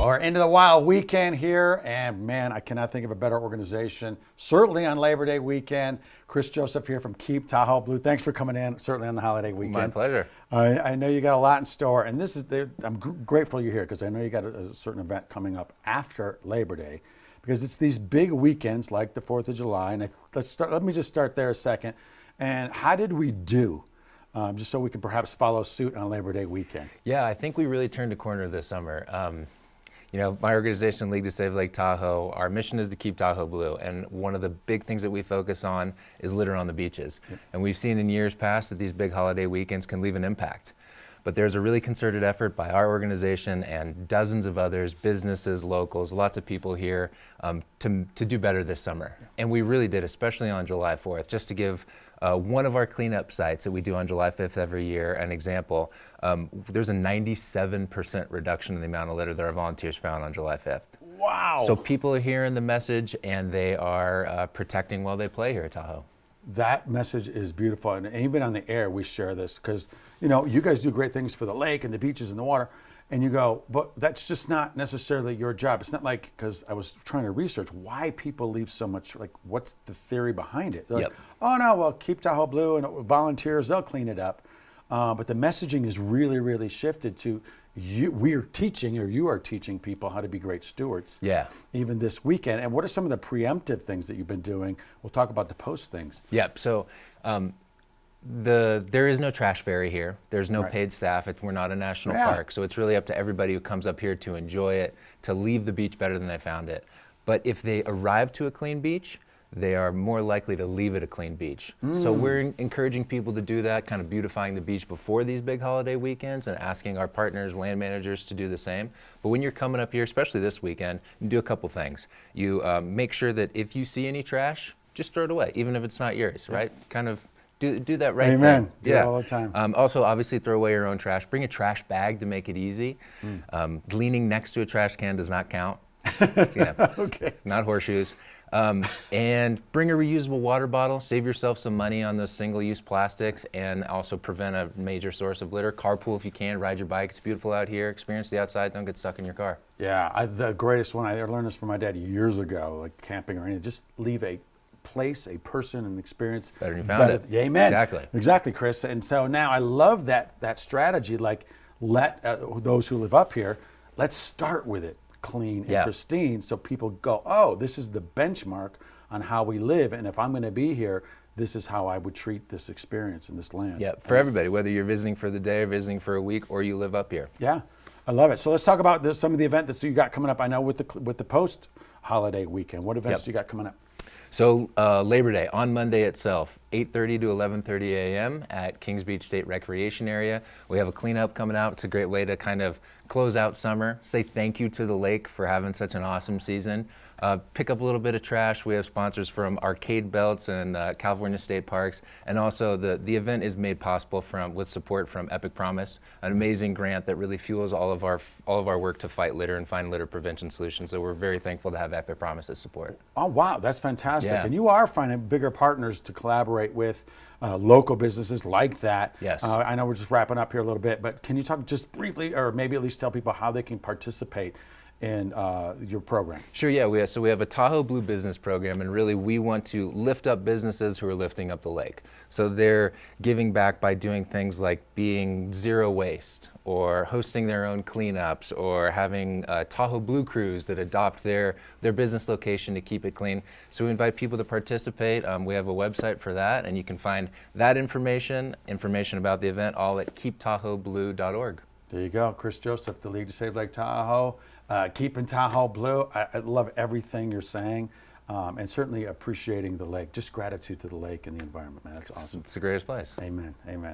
We're into the wild weekend here, and man, I cannot think of a better organization. Certainly on Labor Day weekend. Chris Joseph here from Keep Tahoe Blue. Thanks for coming in, certainly on the holiday weekend. My pleasure. I know you got a lot in store, and this is I'm grateful you're here because I know you got a certain event coming up after Labor Day, because it's these big weekends like the 4th of July. And let me just start there a second. And how did we do? Just so we can perhaps follow suit on Labor Day weekend. Yeah, I think we really turned a corner this summer. You know, my organization, League to Save Lake Tahoe, our mission is to keep Tahoe blue. And one of the big things that we focus on is litter on the beaches. Yep. And we've seen in years past that these big holiday weekends can leave an impact. But there's a really concerted effort by our organization and dozens of others, businesses, locals, lots of people here to do better this summer. And we really did, especially on July 4th. Just to give one of our cleanup sites that we do on July 5th every year an example, there's a 97% reduction in the amount of litter that our volunteers found on July 5th. Wow. So people are hearing the message and they are protecting while they play here at Tahoe. That message is beautiful, and even on the air we share this because, you know, you guys do great things for the lake and the beaches and the water, and you go, but that's just not necessarily your job. It's not like, because I was trying to research why people leave so much, like what's the theory behind it? They're like, oh no, well, Keep Tahoe Blue and volunteers, they'll clean it up. But the messaging is really, really shifted to you are teaching people how to be great stewards. Yeah. Even this weekend. And what are some of the preemptive things that you've been doing? We'll talk about the post things. Yep. So there is no trash ferry here. There's no paid staff. We're not a national park. So it's really up to everybody who comes up here to enjoy it, to leave the beach better than they found it. But if they arrive to a clean beach, they are more likely to leave it a clean beach. So we're encouraging people to do that, kind of beautifying the beach before these big holiday weekends and asking our partners, land managers, to do the same. But when you're coming up here, especially this weekend, you do a couple things. You make sure that if you see any trash, just throw it away, even if it's not yours, right? Kind of do that right thing. Amen. Do it all the time. Also, obviously, throw away your own trash. Bring a trash bag to make it easy. Leaning next to a trash can does not count. Okay. Not horseshoes. And bring a reusable water bottle. Save yourself some money on those single-use plastics and also prevent a major source of litter. Carpool if you can. Ride your bike. It's beautiful out here. Experience the outside. Don't get stuck in your car. Yeah, the greatest one, I learned this from my dad years ago, like camping or anything. Just leave a place, a person, an experience better than you found it. Yeah, amen. Exactly, Chris. And so now I love that strategy. Like, let those who live up here, let's start with it clean and pristine, so people go, oh, this is the benchmark on how we live, and if I'm going to be here, this is how I would treat this experience in this land. Yeah, for everybody, whether you're visiting for the day or visiting for a week or you live up here. Yeah, I love it. So let's talk about some of the events that you got coming up. I know with the post holiday weekend, what events do you got coming up? So Labor Day, on Monday itself, 8:30 to 11:30 a.m. at Kings Beach State Recreation Area. We have a cleanup coming out. It's a great way to kind of close out summer, say thank you to the lake for having such an awesome season. Pick up a little bit of trash. We have sponsors from Arcade Belts and California State Parks, and also the event is made possible with support from Epic Promise, an amazing grant that really fuels all of our work to fight litter and find litter prevention solutions. So we're very thankful to have Epic Promise's support. Oh wow, that's fantastic! Yeah. And you are finding bigger partners to collaborate with. Local businesses like that. Yes. I know we're just wrapping up here a little bit, but can you talk just briefly, or maybe at least tell people how they can participate in your program? Sure, yeah. So we have a Tahoe Blue Business Program, and really we want to lift up businesses who are lifting up the lake. So they're giving back by doing things like being zero waste, or hosting their own cleanups, or having Tahoe Blue crews that adopt their business location to keep it clean. So we invite people to participate. We have a website for that, and you can find that information about the event, all at keeptahoeblue.org. There you go. Chris Joseph, the League to Save Lake Tahoe, keeping Tahoe blue. I love everything you're saying, and certainly appreciating the lake. Just gratitude to the lake and the environment, man. That's awesome. It's the greatest place. Amen. Amen.